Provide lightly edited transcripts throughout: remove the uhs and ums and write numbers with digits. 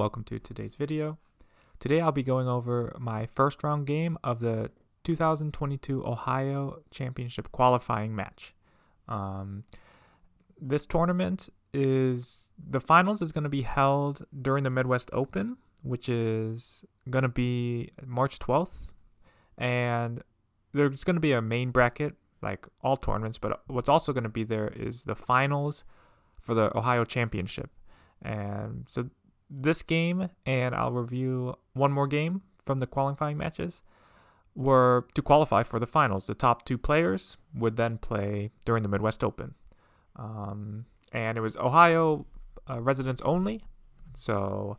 Welcome to today's video. Today I'll be going over my first round game of the 2022 Ohio Championship Qualifying match. This tournament the finals is going to be held during the Midwest Open, which is going to be March 12th. And there's going to be a main bracket like all tournaments, but what's also going to be there is the finals for the Ohio Championship. And so this game, and I'll review one more game from the qualifying matches, were to qualify for the finals. The top two players would then play during the Midwest Open. And it was Ohio residents only, so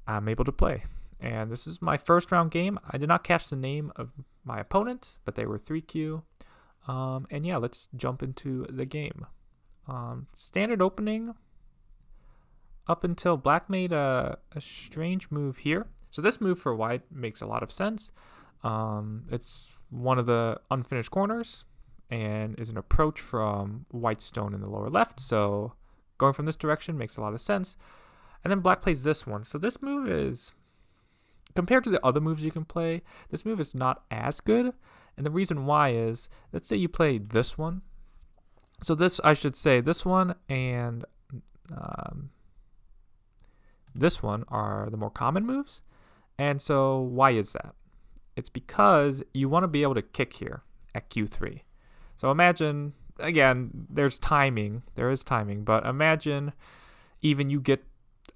I'm able to play. And this is my first round game. I did not catch the name of my opponent, but they were 3Q. And yeah, let's jump into the game. Standard opening up until Black made a strange move here. So this move for White makes a lot of sense. It's one of the unfinished corners and is an approach from White's stone in the lower left. So going from this direction makes a lot of sense. And then Black plays this one. So this move is, compared to the other moves you can play, this move is not as good. And the reason why is, let's say you play this one. So this, I should say, this one and this one are the more common moves. And so why is that? It's because you want to be able to kick here at Q3. So imagine, again, there is timing, but imagine even you get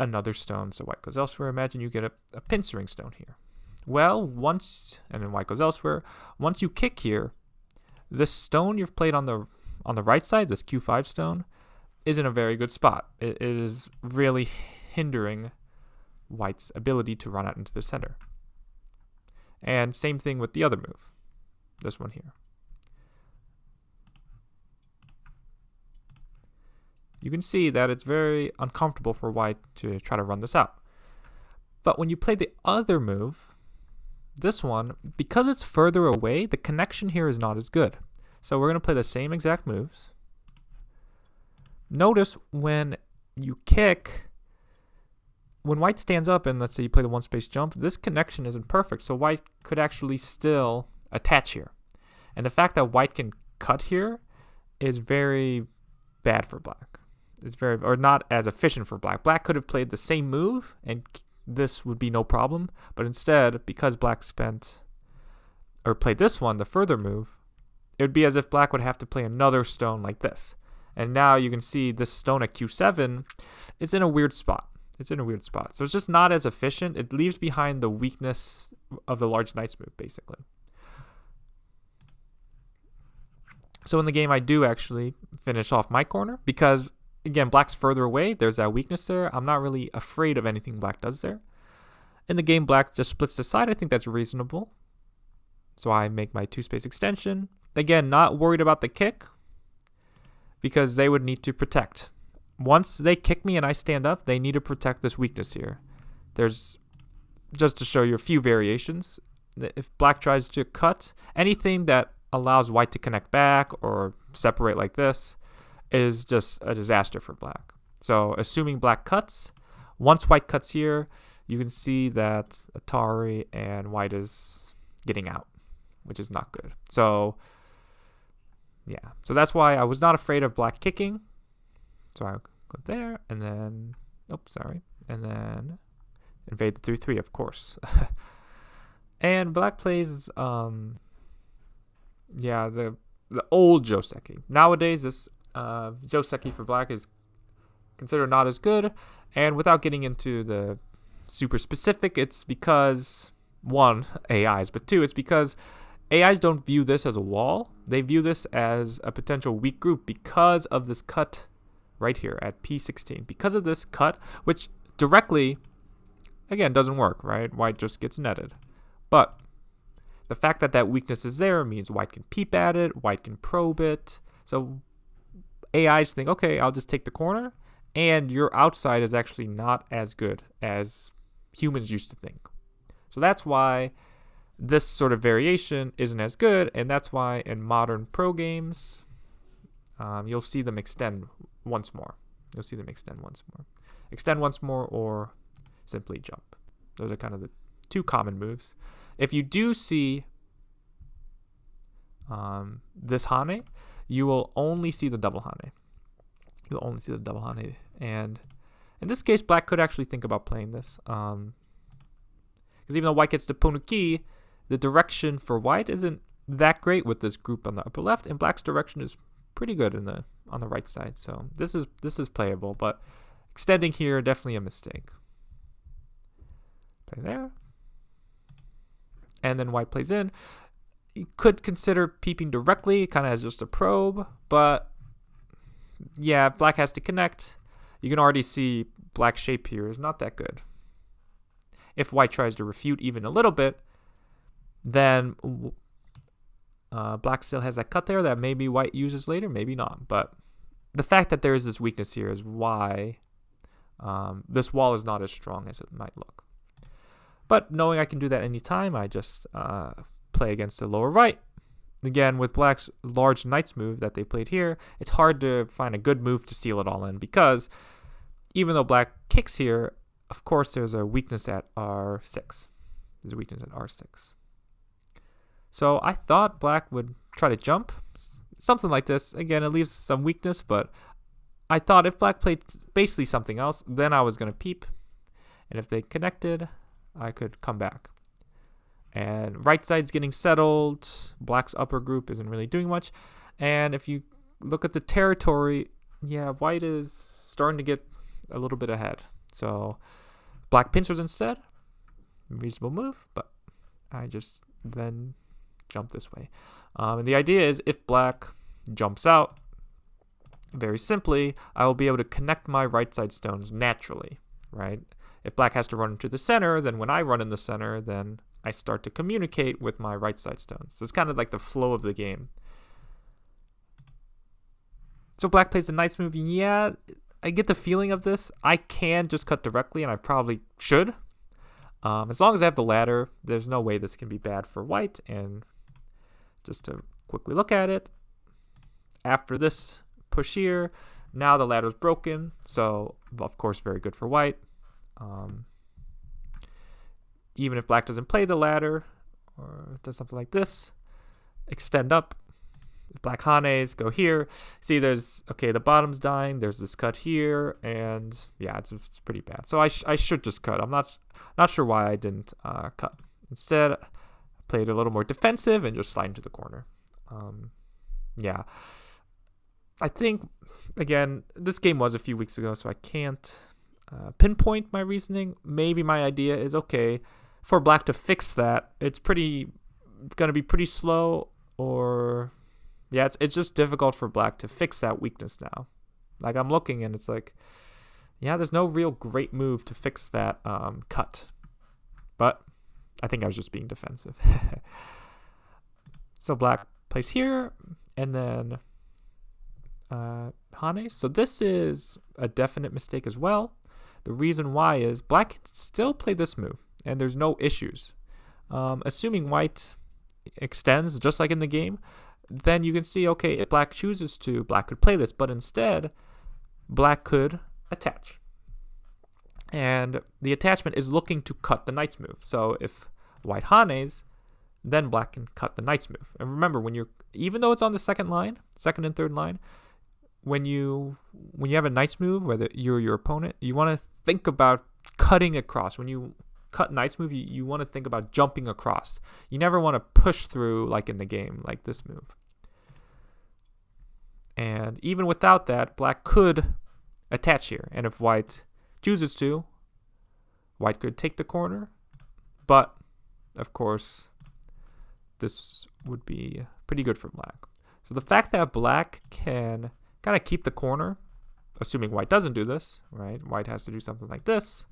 another stone. So White goes elsewhere. Imagine you get a pincering stone here. Well, and then White goes elsewhere. Once you kick here, this stone you've played on the right side, this Q5 stone, is in a very good spot. It is really hindering White's ability to run out into the center. And same thing with the other move, this one here. You can see that it's very uncomfortable for White to try to run this out. But when you play the other move, this one, because it's further away, the connection here is not as good. So we're going to play the same exact moves. Notice when you kick, when White stands up and let's say you play the one space jump, this connection isn't perfect. So White could actually still attach here. And the fact that White can cut here is very bad for Black. It's or not as efficient for Black. Black could have played the same move and this would be no problem. But instead, because Black played this one, the further move, it would be as if Black would have to play another stone like this. And now you can see this stone at Q7, it's in a weird spot. So it's just not as efficient. It leaves behind the weakness of the large knights move, basically. So in the game, I do actually finish off my corner because, again, Black's further away. There's that weakness there. I'm not really afraid of anything Black does there. In the game, Black just splits the side. I think that's reasonable. So I make my two-space extension. Again, not worried about the kick because they would need to protect. Once they kick me and I stand up, they need to protect this weakness here. There's, just to show you a few variations, if Black tries to cut, anything that allows White to connect back or separate like this is just a disaster for Black. So assuming Black cuts, once White cuts here, you can see that Atari and White is getting out, which is not good. So yeah, so that's why I was not afraid of Black kicking. So I go there, and then, and then invade the 3-3, of course. And Black plays, the old Joseki. Nowadays, this Joseki for Black is considered not as good, and without getting into the super specific, it's because, one, AIs, but two, it's because AIs don't view this as a wall. They view this as a potential weak group because of this cut right here at P16. Because of this cut, which directly, again, doesn't work, right? White just gets netted. But the fact that that weakness is there means White can peep at it, White can probe it. So AIs think, okay, I'll just take the corner, and your outside is actually not as good as humans used to think. So that's why this sort of variation isn't as good, and that's why in modern pro games, you'll see them extend once more. Extend once more, or simply jump. Those are kind of the two common moves. If you do see this Hane, you will only see the double Hane. You'll only see the double Hane. And in this case, black could actually think about playing this. Because even though white gets the Ponuki, the direction for white isn't that great with this group on the upper left, and black's direction is pretty good on the right side. So this is playable, but extending here, definitely a mistake. Play there. And then white plays in. You could consider peeping directly, kind of as just a probe, but yeah, black has to connect. You can already see black's shape here is not that good. If white tries to refute even a little bit, then black still has that cut there that maybe white uses later, maybe not. But the fact that there is this weakness here is why this wall is not as strong as it might look. But knowing I can do that anytime, I just play against the lower right. Again, with black's large knights move that they played here, it's hard to find a good move to seal it all in, because even though black kicks here, of course there's a weakness at R6. There's a weakness at R6. So I thought black would try to jump, something like this. Again, it leaves some weakness, but I thought if black played basically something else, then I was going to peep. And if they connected, I could come back. And right side's getting settled. Black's upper group isn't really doing much. And if you look at the territory, yeah, white is starting to get a little bit ahead. So black pincers instead. Reasonable move, but I just then jump this way. And the idea is if black jumps out, very simply, I will be able to connect my right side stones naturally, right? If black has to run into the center, then when I run in the center, then I start to communicate with my right side stones. So it's kind of like the flow of the game. So black plays the knight's move. Yeah, I get the feeling of this. I can just cut directly, and I probably should. As long as I have the ladder, there's no way this can be bad for white. And just to quickly look at it, after this push here, now the ladder's broken. So, of course, very good for white. Even if black doesn't play the ladder or does something like this, extend up. If black Hanes go here. See, there's, okay, the bottom's dying. There's this cut here, and yeah, it's pretty bad. So I should just cut. I'm not sure why I didn't cut. Instead, I played a little more defensive and just slide into the corner. Yeah. I think, again, this game was a few weeks ago, so I can't pinpoint my reasoning. Maybe my idea is, okay, for black to fix that, it's going to be pretty slow, or yeah, it's just difficult for black to fix that weakness now. Like, I'm looking and it's like, yeah, there's no real great move to fix that cut. But I think I was just being defensive. So black plays here, and then Hane. So this is a definite mistake as well. The reason why is black can still play this move, and there's no issues. Assuming white extends just like in the game, then you can see, okay, if black chooses to, black could play this, but instead, black could attach. And the attachment is looking to cut the knight's move. So if white Hanes, then black can cut the knight's move. And remember, even though it's on the second and third line, when you have a knight's move, whether you're your opponent, you want to think about cutting across. When you cut knight's move, you want to think about jumping across. You never want to push through like in the game, like this move. And even without that, black could attach here. And if white chooses to, white could take the corner. But, of course, this would be pretty good for black. So the fact that black can kind of keep the corner, assuming white doesn't do this, right? White has to do something like this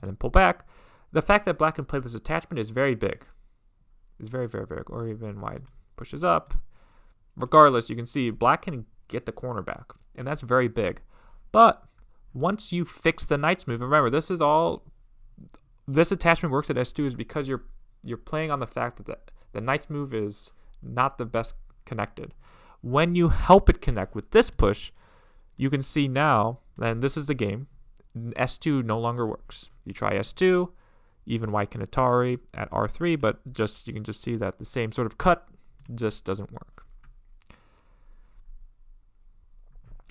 and then pull back. The fact that black can play this attachment is very big. It's very, very big. Or even white pushes up. Regardless, you can see black can get the corner back, and that's very big. But once you fix the knight's move, remember, this attachment works at S2 is because you're playing on the fact that the knight's move is not the best connected. When you help it connect with this push, you can see now, and this is the game, S2 no longer works. You try S2, even white can Atari at R3, but you can just see that the same sort of cut just doesn't work.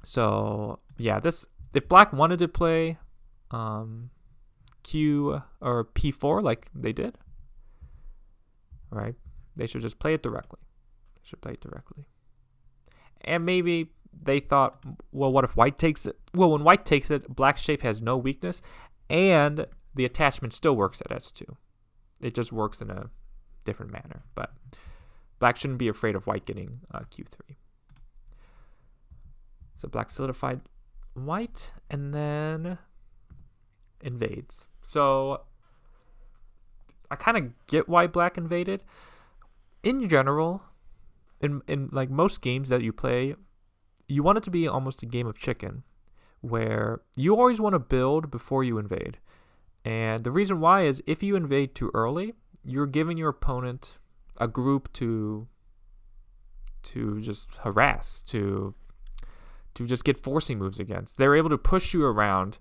So yeah, if black wanted to play Q or P4 like they did, right? They should just play it directly. And maybe they thought, well, what if white takes it? Well, when white takes it, black shape has no weakness, and the attachment still works at S2. It just works in a different manner. But black shouldn't be afraid of white getting Q3. So black solidified white and then invades. So I kind of get why black invaded. In general, in like most games that you play, you want it to be almost a game of chicken, where you always want to build before you invade. And the reason why is if you invade too early, you're giving your opponent a group to just harass, to just get forcing moves against. They're able to push you around,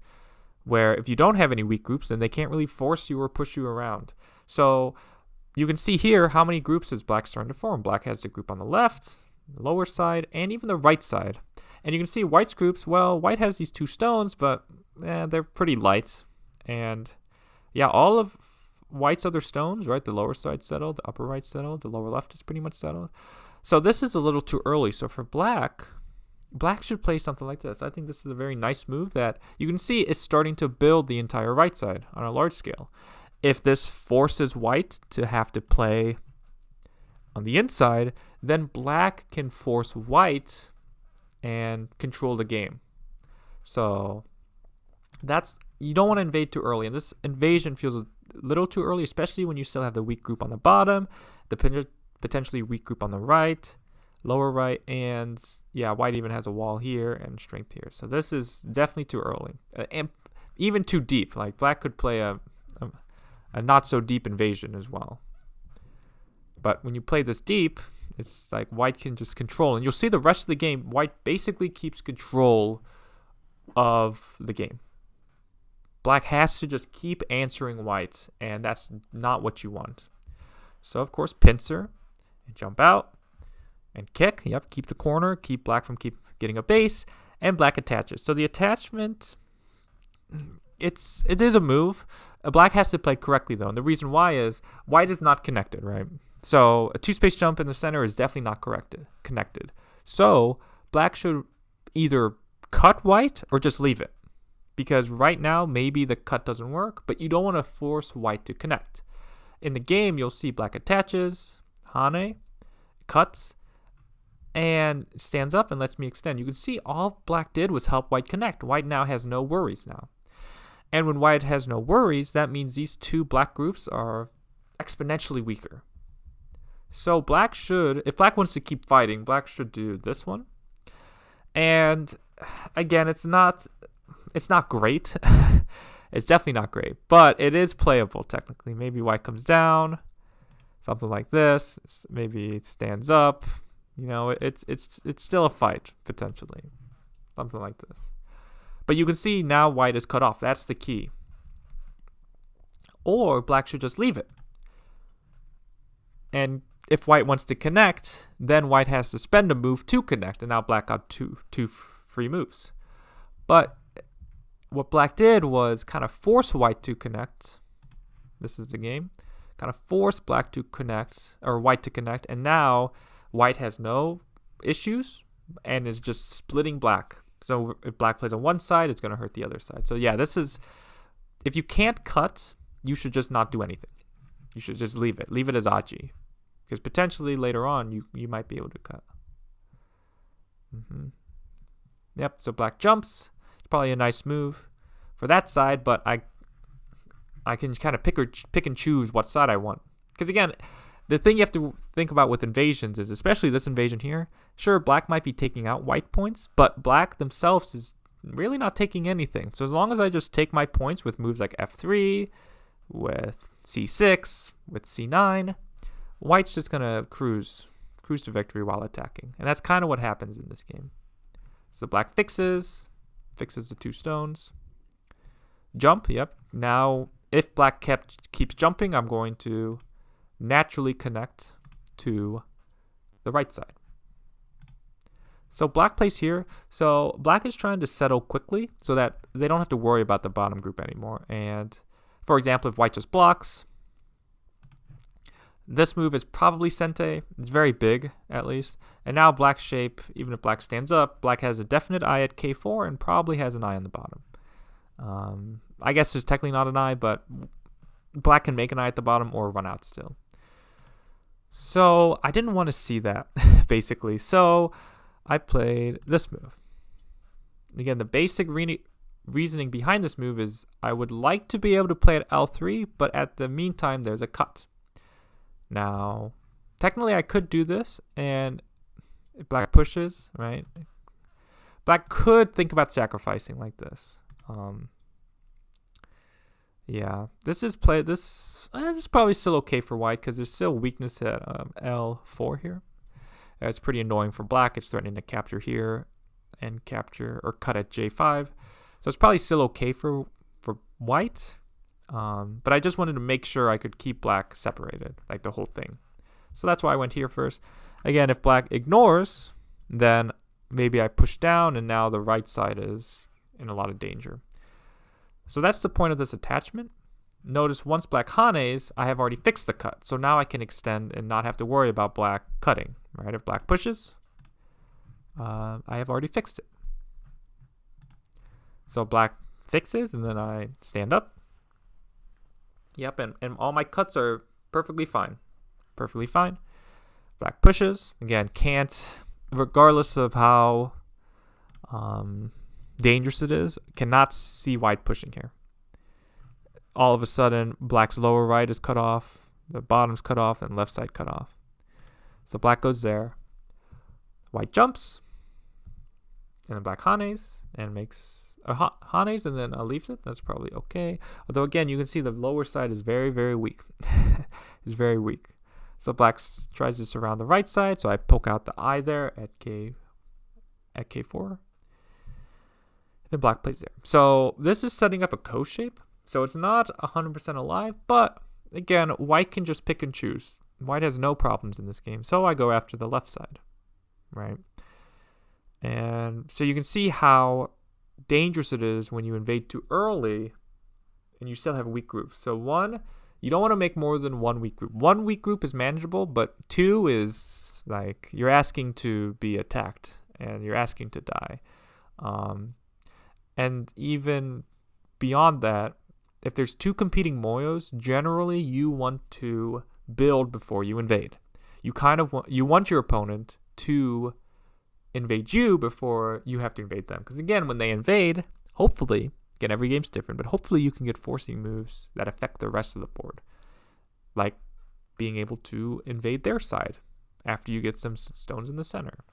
where if you don't have any weak groups, then they can't really force you or push you around. So you can see here how many groups is black starting to form. Black has the group on the left, the lower side, and even the right side. And you can see white's groups, well, white has these 2 stones, but they're pretty light. And yeah, all of white's other stones, right? The lower side settled, the upper right settled, the lower left is pretty much settled. So this is a little too early. So for black should play something like this. I think this is a very nice move that you can see is starting to build the entire right side on a large scale. If this forces white to have to play on the inside, then black can force white and control the game. So you don't want to invade too early, and this invasion feels a little too early, especially when you still have the weak group on the bottom, the potentially weak group on the right, lower right, and yeah, white even has a wall here and strength here. So this is definitely too early, and even too deep. Like black could play a not so deep invasion as well. But when you play this deep, it's like white can just control, and you'll see the rest of the game, white basically keeps control of the game. Black has to just keep answering white, and that's not what you want. So of course, pincer and jump out and kick. Yep, keep the corner, keep black from getting a base, and black attaches. So the attachment, it is a move. Black has to play correctly though, and the reason why is white is not connected, right? So a 2-space jump in the center is definitely not connected. So black should either cut white or just leave it, because right now maybe the cut doesn't work, but you don't want to force white to connect. In the game, you'll see black attaches, Hane, cuts, and stands up and lets me extend. You can see all black did was help white connect. White now has no worries now. And when white has no worries, that means these 2 black groups are exponentially weaker. So black should, if black wants to keep fighting, black should do this one. And again, it's not great. It's definitely not great, but it is playable technically. Maybe white comes down, something like this. Maybe it stands up. You know, it's still a fight potentially, something like this. But you can see now white is cut off. That's the key. Or black should just leave it. And if white wants to connect, then white has to spend a move to connect, and now black got two free moves. But what black did was kind of force white to connect. This is the game. Kind of force black to connect, or white to connect, and now white has no issues and is just splitting black. So if black plays on one side, it's going to hurt the other side. So yeah, this is, if you can't cut, you should just not do anything. You should just leave it. Leave it as Aji. Because potentially later on, you might be able to cut. Yep, so black jumps. It's probably a nice move for that side, but I can kind of pick and choose what side I want. Because again, the thing you have to think about with invasions is, especially this invasion here, sure, black might be taking out white points, but black themselves is really not taking anything. So as long as I just take my points with moves like F3, with C6, with C9, white's just going to cruise to victory while attacking. And that's kind of what happens in this game. So black fixes the 2 stones. Jump, yep. Now, if black keeps jumping, I'm going to naturally connect to the right side. So black plays here. So black is trying to settle quickly so that they don't have to worry about the bottom group anymore. And for example, if white just blocks, this move is probably sente. It's very big, at least. And now black shape, even if black stands up, black has a definite eye at k4 and probably has an eye on the bottom. I guess there's technically not an eye, but black can make an eye at the bottom or run out still. So I didn't want to see that, basically. So I played this move. Again, the basic reasoning behind this move is I would like to be able to play at L3, but at the meantime, there's a cut. Now, technically, I could do this, and if black pushes, right? Black could think about sacrificing like this. Yeah, this is probably still okay for white because there's still weakness at L4 here. It's pretty annoying for black. It's threatening to capture here and capture or cut at J5. So it's probably still okay for white. But I just wanted to make sure I could keep black separated, like the whole thing. So that's why I went here first. Again, if black ignores, then maybe I push down and now the right side is in a lot of danger. So that's the point of this attachment. Notice once black hanes, I have already fixed the cut. So now I can extend and not have to worry about black cutting, right? If black pushes, I have already fixed it. So black fixes and then I stand up. Yep, and all my cuts are perfectly fine. Perfectly fine. Black pushes. Again, can't, regardless of how dangerous it is, cannot see white pushing here. All of a sudden, black's lower right is cut off, the bottom's cut off, and left side cut off. So black goes there. White jumps, and then black hanes, and makes hanes, and then leaves it. That's probably okay. Although, again, you can see the lower side is very, very weak. It's very weak. So black tries to surround the right side, so I poke out the eye there at K4. Then black plays there. So this is setting up a ko shape. So it's not 100% alive, but again, white can just pick and choose. White has no problems in this game, so I go after the left side, right? And so you can see how dangerous it is when you invade too early and you still have weak groups. So one, you don't want to make more than one weak group. One weak group is manageable, but two is like you're asking to be attacked and you're asking to die. And even beyond that, if there's two competing moyos, generally you want to build before you invade. You want your opponent to invade you before you have to invade them. Because again, when they invade, hopefully, again, every game's different, but hopefully you can get forcing moves that affect the rest of the board. Like being able to invade their side after you get some stones in the center.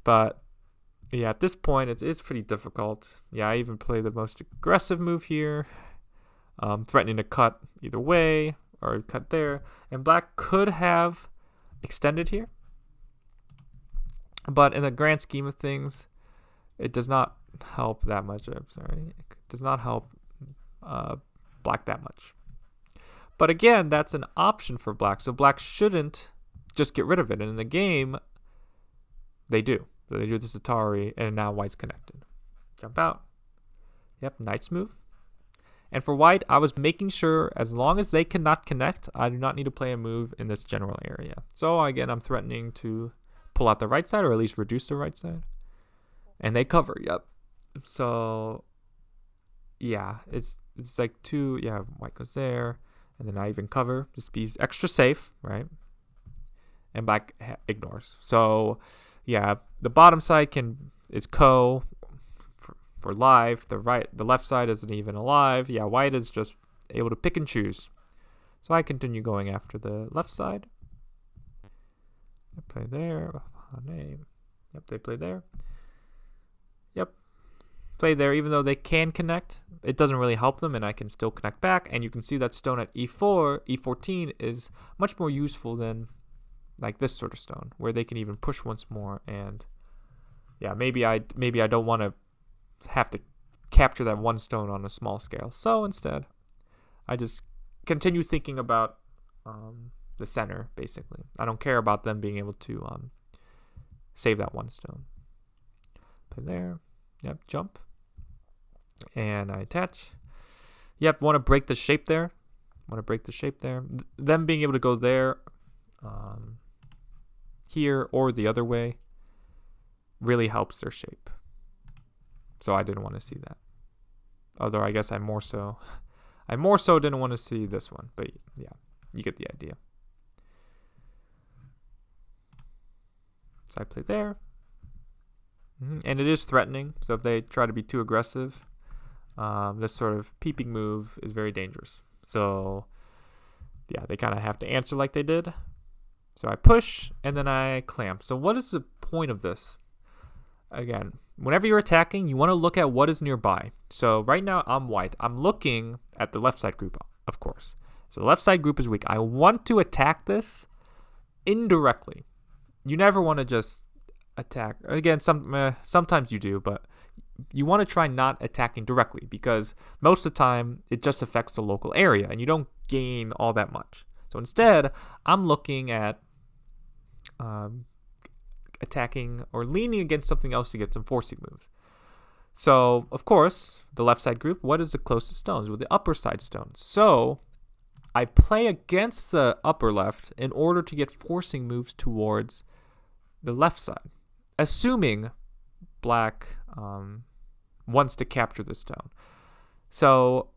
But yeah, at this point, it's pretty difficult. Yeah, I even play the most aggressive move here, threatening to cut either way or cut there. And black could have extended here. But in the grand scheme of things, it does not help that much. I'm sorry. It does not help black that much. But again, that's an option for black. So black shouldn't just get rid of it. And in the game, they do. So they do this Atari, and now white's connected. Jump out. Yep, knight's move. And for white, I was making sure as long as they cannot connect, I do not need to play a move in this general area. So again, I'm threatening to pull out the right side, or at least reduce the right side. And they cover, yep. So, yeah, it's like two, yeah, white goes there, and then I even cover, just be extra safe, right? And black ignores. So, yeah, the bottom side is ko for live. The left side isn't even alive. Yeah, white is just able to pick and choose. So I continue going after the left side. I play there. Yep, they play there. Yep, play there. Even though they can connect, it doesn't really help them, and I can still connect back. And you can see that stone at E4, E14 is much more useful than like this sort of stone, where they can even push once more. And yeah, maybe I don't want to have to capture that one stone on a small scale. So instead, I just continue thinking about the center, basically. I don't care about them being able to save that one stone. Put there. Yep, jump. And I attach. Yep, want to break the shape there. Them being able to go there, here, or the other way really helps their shape. So I didn't want to see that. Although I guess I more so didn't want to see this one. But yeah, you get the idea. So I play there. And it is threatening. So if they try to be too aggressive, this sort of peeping move is very dangerous. So yeah, they kind of have to answer like they did. So I push and then I clamp. So what is the point of this? Again, whenever you're attacking, you want to look at what is nearby. So right now I'm white. I'm looking at the left side group, of course. So the left side group is weak. I want to attack this indirectly. You never want to just attack. Again, sometimes you do, but you want to try not attacking directly because most of the time it just affects the local area and you don't gain all that much. So instead, I'm looking at attacking or leaning against something else to get some forcing moves. So, of course, the left side group, what is the closest stones? Well, the upper side stones. So I play against the upper left in order to get forcing moves towards the left side, assuming black wants to capture the stone. So,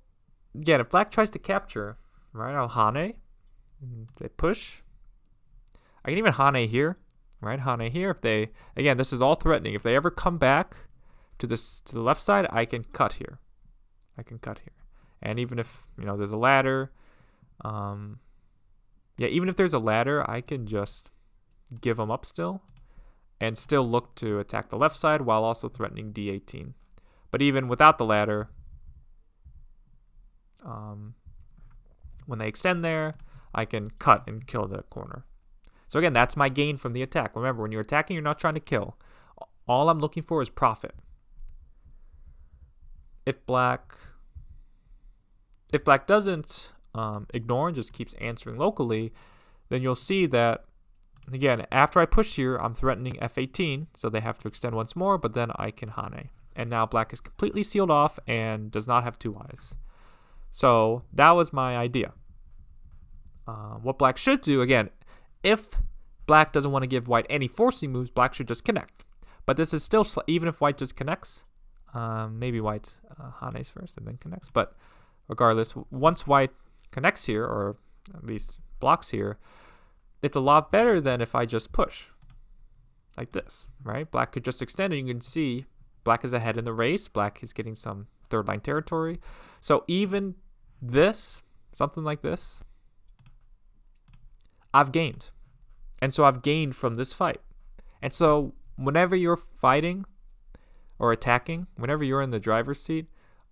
again, if black tries to capture, right, I'll Hane. They push. I can even Hane here, right? Hane here. If they, again, this is all threatening. If they ever come back to the left side, I can cut here. And even if, there's a ladder, even if there's a ladder, I can just give them up still and still look to attack the left side while also threatening D18. But even without the ladder, when they extend there, I can cut and kill the corner. So again, that's my gain from the attack. Remember, when you're attacking, you're not trying to kill. All I'm looking for is profit. If black doesn't ignore and just keeps answering locally, then you'll see that, again, after I push here, I'm threatening F18, so they have to extend once more, but then I can Hane. And now black is completely sealed off and does not have 2 eyes. So that was my idea. What black should do, again, if black doesn't want to give white any forcing moves, black should just connect. But this is still, even if white just connects, maybe white Hanes first and then connects. But regardless, once white connects here, or at least blocks here, it's a lot better than if I just push like this, right? Black could just extend and you can see black is ahead in the race. Black is getting some third line territory. So even this, something like this, I've gained. And so I've gained from this fight. And so whenever you're fighting or attacking, whenever you're in the driver's seat,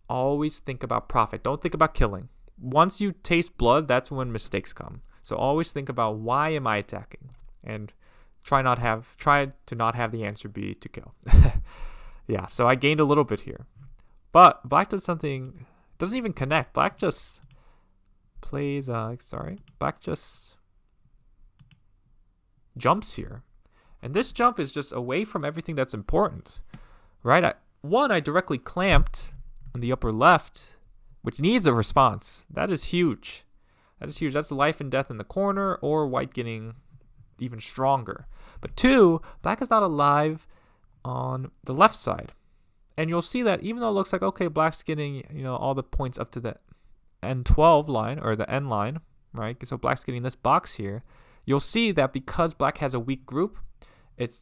always think about profit. Don't think about killing. Once you taste blood, that's when mistakes come. So always think about, why am I attacking? And try to not have the answer be to kill. Yeah, so I gained a little bit here. But black does something, doesn't even connect. Black just plays, black just jumps here. And this jump is just away from everything that's important, right? I directly clamped in the upper left, which needs a response. That is huge. That's life and death in the corner, or white getting even stronger. But 2, black is not alive on the left side. And you'll see that even though it looks like, okay, black's getting, all the points up to the N12 line, or the N line, right? So black's getting this box here. You'll see that because black has a weak group, it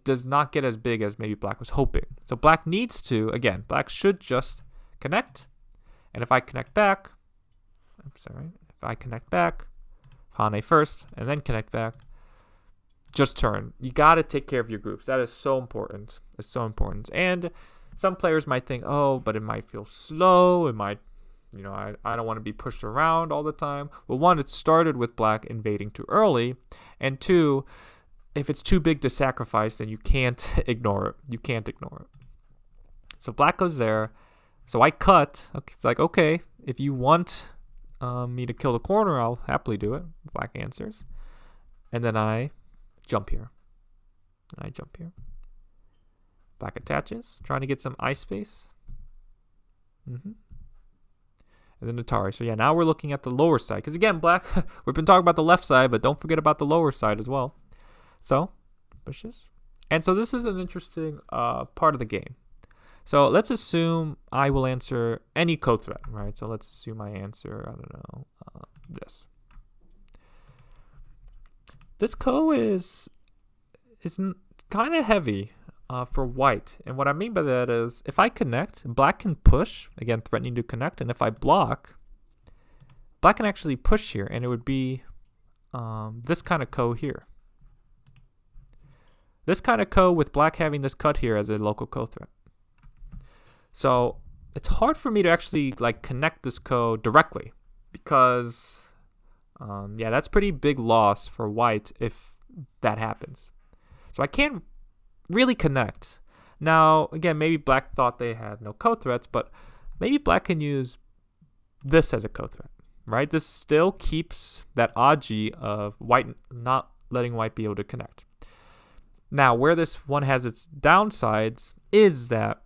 does not get as big as maybe black was hoping. So black needs to, again, black should just connect. And if I connect back, Hane first, and then connect back, just turn. You got to take care of your groups. That is so important. It's so important. And some players might think, oh, but it might feel slow. It might, I don't want to be pushed around all the time. Well, 1, it started with black invading too early. And 2, if it's too big to sacrifice, then you can't ignore it. So black goes there. So I cut. Okay, it's like, okay, if you want me to kill the corner, I'll happily do it. Black answers. And then I jump here. And I jump here. Black attaches, trying to get some eye space. And then Atari. So yeah, now we're looking at the lower side. Because again, black, we've been talking about the left side, but don't forget about the lower side as well. So, pushes. And so this is an interesting part of the game. So let's assume I will answer any co-threat, right? So let's assume I answer, I don't know, this. This co is kind of heavy for white. And what I mean by that is if I connect, black can push, again, threatening to connect. And if I block, black can actually push here. And it would be this kind of co here. This kind of co with black having this cut here as a local co-threat. So it's hard for me to actually like connect this co directly because, yeah, that's pretty big loss for white if that happens. So I can't really connect. Now, again, maybe black thought they had no co-threats, but maybe black can use this as a co-threat, right? This still keeps that oddgy of white not letting white be able to connect. Now, where this one has its downsides is that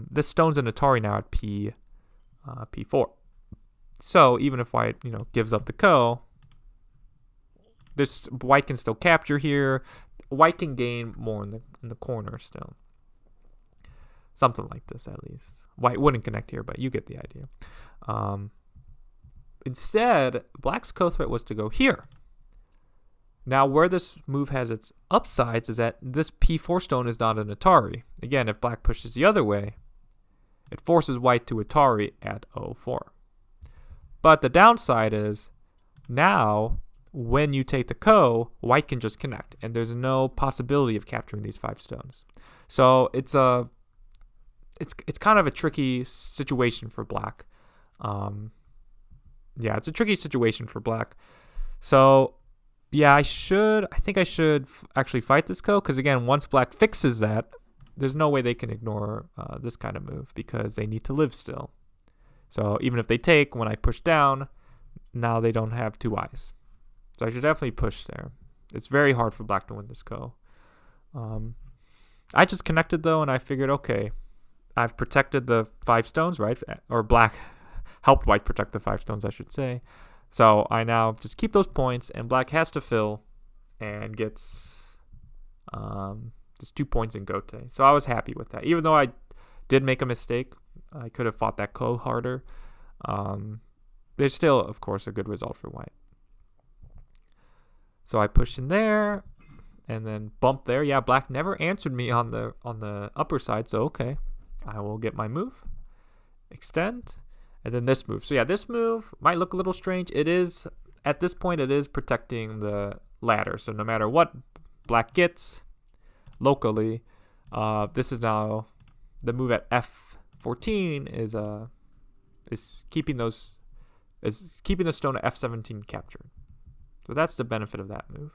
this stone's an Atari now at P4. So even if white, gives up the co, this white can still capture here. White can gain more in the corner still. Something like this, at least. White wouldn't connect here, but you get the idea. Instead, black's co-threat was to go here. Now, where this move has its upsides is that this P4 stone is not an Atari. Again, if black pushes the other way, it forces white to Atari at 04. But the downside is now, when you take the ko, white can just connect, and there's no possibility of capturing these 5 stones. So it's kind of a tricky situation for black. Yeah, it's a tricky situation for black. So yeah, I think I should actually fight this ko, because again, once black fixes that, there's no way they can ignore this kind of move because they need to live still. So even if they take, when I push down, now they don't have 2 eyes. So I should definitely push there. It's very hard for black to win this ko. I just connected though, and I figured, okay, I've protected the 5 stones, right? Or black helped white protect the 5 stones, I should say. So I now just keep those points, and black has to fill and gets just 2 points in gote. So I was happy with that. Even though I did make a mistake, I could have fought that ko harder. There's still, of course, a good result for white. So I push in there and then bump there. Yeah, black never answered me on the upper side, so okay. I will get my move. Extend. And then this move. So yeah, this move might look a little strange. It is, at this point, it is protecting the ladder. So no matter what black gets locally, this is now the move at F14 is keeping the stone at F17 captured. So that's the benefit of that move.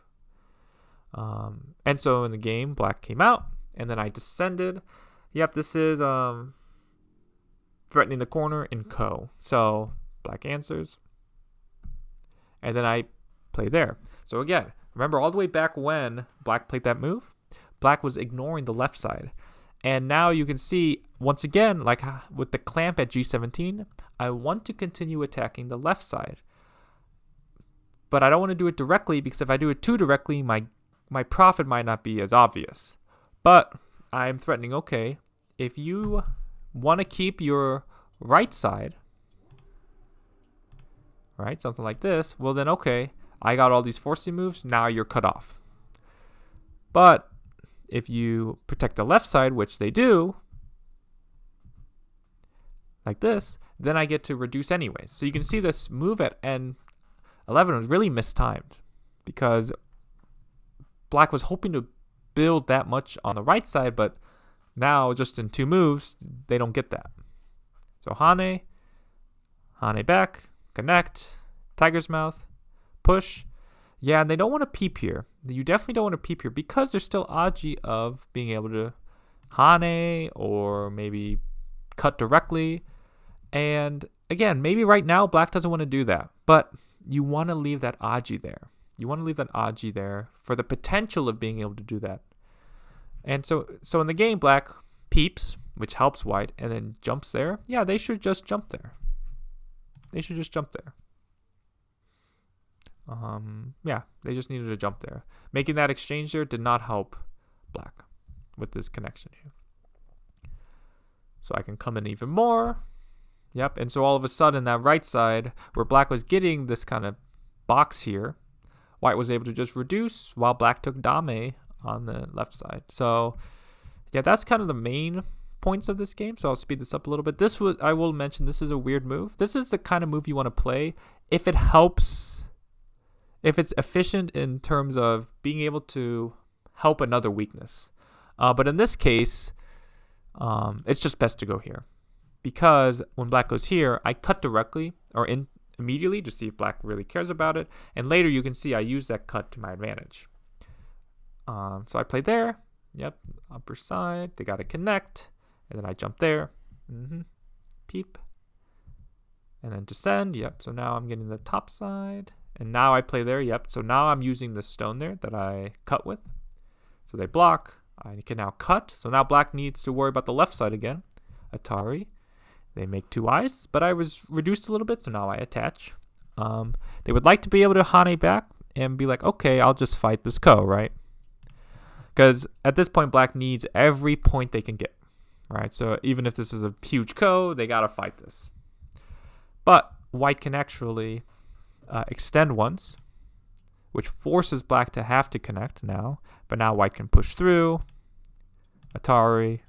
And so in the game, black came out, and then I descended. Yep, this is threatening the corner in ko. So black answers. And then I play there. So again, remember all the way back when black played that move, black was ignoring the left side. And now you can see, once again, like with the clamp at G17, I want to continue attacking the left side. But I don't want to do it directly, because if I do it too directly, my profit might not be as obvious. But I'm threatening, okay, if you want to keep your right side, right, something like this, well then, okay, I got all these forcing moves, now you're cut off. But if you protect the left side, which they do, like this, then I get to reduce anyways. So you can see this move at N11 was really mistimed, because black was hoping to build that much on the right side, but now just in 2 moves, they don't get that. So Hane back, connect, tiger's mouth, push. Yeah, and they don't want to peep here. You definitely don't want to peep here, because there's still Aji of being able to Hane or maybe cut directly. And again, maybe right now black doesn't want to do that, but you want to leave that Aji there. You want to leave that Aji there for the potential of being able to do that. And so in the game, black peeps, which helps white, and then jumps there. Yeah, they should just jump there. They should just jump there. Yeah, they just needed to jump there. Making that exchange there did not help black with this connection here. So I can come in even more. Yep, and so all of a sudden that right side where black was getting this kind of box here, white was able to just reduce while black took dame on the left side. So yeah, that's kind of the main points of this game. So I'll speed this up a little bit. I will mention this is a weird move. This is the kind of move you want to play if it helps, if it's efficient in terms of being able to help another weakness. But in this case, it's just best to go here. Because when black goes here, I cut directly or immediately to see if black really cares about it. And later you can see I use that cut to my advantage. So I play there. Yep, upper side. They got to connect. And then I jump there. Peep. And then descend. Yep, so now I'm getting the top side. And now I play there. Yep, so now I'm using the stone there that I cut with. So they block. I can now cut. So now black needs to worry about the left side again. Atari. They make two eyes, but I was reduced a little bit, so now I attach. They would like to be able to Hane back and be like, okay, I'll just fight this ko, right? Because at this point, black needs every point they can get, right? So even if this is a huge ko, they got to fight this. But white can actually extend once, which forces black to have to connect now. But now white can push through. Atari.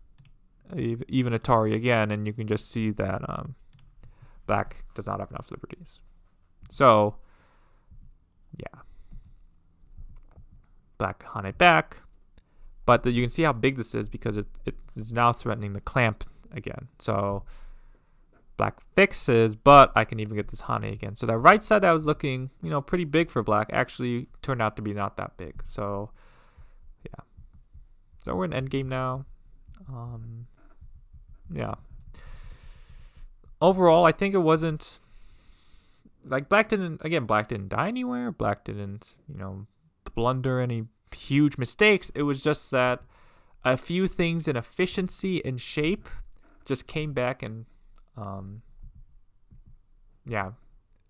Even Atari again, and you can just see that black does not have enough liberties. So, yeah. Black Hane back. But you can see how big this is because it is now threatening the clamp again. So, black fixes, but I can even get this Hane again. So, that right side that was looking, pretty big for black actually turned out to be not that big. So, yeah. So, we're in endgame now. Yeah. Overall, I think it wasn't like black didn't die anywhere. Black didn't, blunder any huge mistakes. It was just that a few things in efficiency and shape just came back and,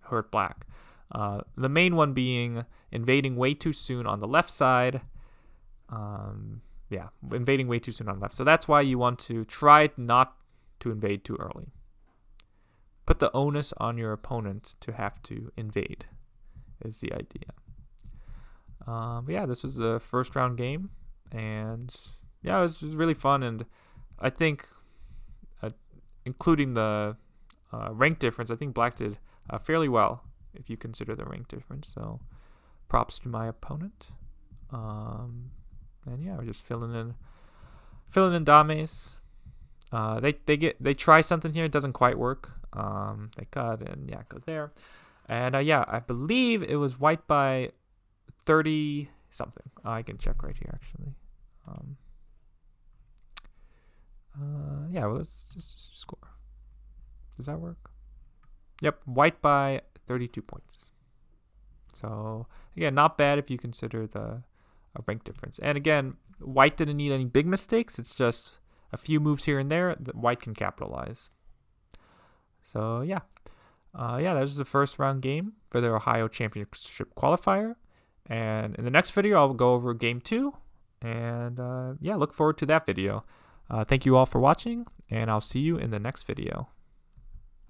hurt black. The main one being invading way too soon on the left side. Invading way too soon on the left. So that's why you want to try not to invade too early. Put the onus on your opponent to have to invade is the idea. This was the first round game. And it was really fun. And I think, including the rank difference, I think black did fairly well if you consider the rank difference. So props to my opponent. And we're just filling in dames. They try something here. It doesn't quite work. They cut and go there. And I believe it was white by 30 something. I can check right here actually. Let's just score. Does that work? Yep, white by 32 points. So again, not bad if you consider the rank difference. And again, white didn't need any big mistakes. It's just a few moves here and there that white can capitalize. So that was the first round game for the Ohio Championship Qualifier. And in the next video, I'll go over game 2. And look forward to that video. Thank you all for watching, and I'll see you in the next video.